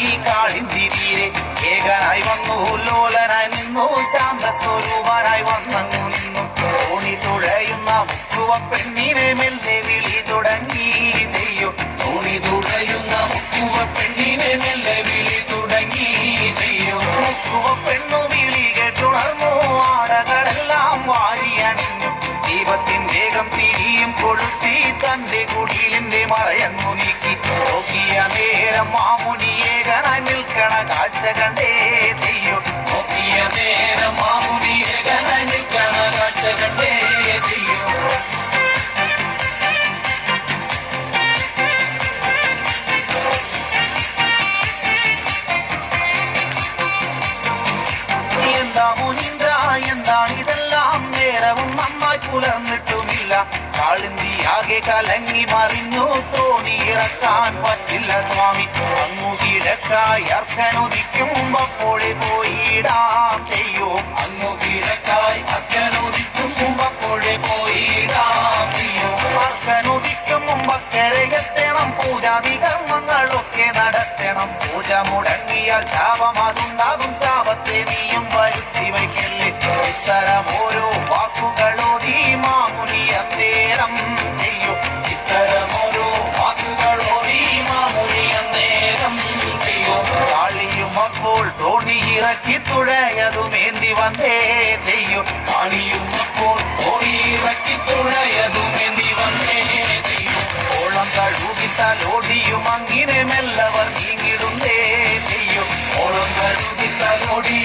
നീ കാളിന്തിരിയിലെ ഏകനായി വന്നു ലോലനായി നിന്നു ശാന്ത സ്വരൂപനായി വന്നങ്ങു നിന്നു തോണി തുഴയുന്ന മുക്കുവ പെണ്ണിനെ മെല്ലെ വിളി തുടങ്ങി ദൈവം തോണി തുഴയുന്ന മുക്കുവ പെണ്ണിനെ മെല്ലെ വിളി തുടങ്ങി ദൈവം മുക്കുവ പെണ്ണു വിളി കേട്ടുണർന്നു ആടകളെല്ലാം വാരിയണിഞ്ഞു ദീപത്തിൻ വേഗം തിരിയും കൊളുത്തി തന്റെ കുടിലിന്റെ മറയങ്ങു നീക്കി നോക്കിയ നേരം മാമുനി ഏകനായി നിൽക്കണ കാഴ്ച കണ്ടേ ദൈവം നോക്കിയ നേരം മാമുനി ഏകനായി നിൽക്കണ കാഴ്ച കണ്ടേ ദൈവം എന്താ മുനീന്ദ്ര എന്താണിതെല്ലാം നേരവും നന്നായി പുലർന്നിട്ടുമില്ല കാളിന്തിയാകെ കലങ്ങി മറിഞ്ഞു തോണി ഇറക്കാൻ പറ്റില്ല സ്വാമി അങ്ങു കിഴക്കായി അർക്കനുദിക്കും മുമ്പപ്പോഴെ പോയിടാം ചെയ്യോ അങ്ങു കിഴക്കായി അർക്കനുദിക്കും മുമ്പപ്പോഴെ പോയിടാം ചെയ്യോ അർക്കനുദിക്കും മുമ്പക്കരയെത്തണം പൂജാതി കർമ്മങ്ങളൊക്കെ നടത്തണം പൂജ മുടങ്ങിയാൽ ശാപം അതുണ്ടാകും ശാപത്തെ നീയും വരുത്തി വയ്ക്കല്ലേ ഇത്തരം ഓരോ വാക്കുകളോതി മാമുനി അന്തേരം ചെയ്യൂ ഇത്തരം ഓരോ വാക്കുകളോതി മാമുനി അന്തേരം ചെയ്യൂ കാളിയും അപ്പോൾ തോണി ഇറക്കി തുഴയതുമേന്തി വന്നേ ചെയ്യൂ കാളിയും അപ്പോൾ തോണി ഇറക്കി തുഴയതുമേന്തി വന്നേ ചെയ്യൂ ഓളം കഴുകിത്തലോടിയും അങ്ങിനെ മെല്ലവർ നീങ്ങിടുന്നേ ചെയ്യൂ ഓളം കഴുകിത്തലോടി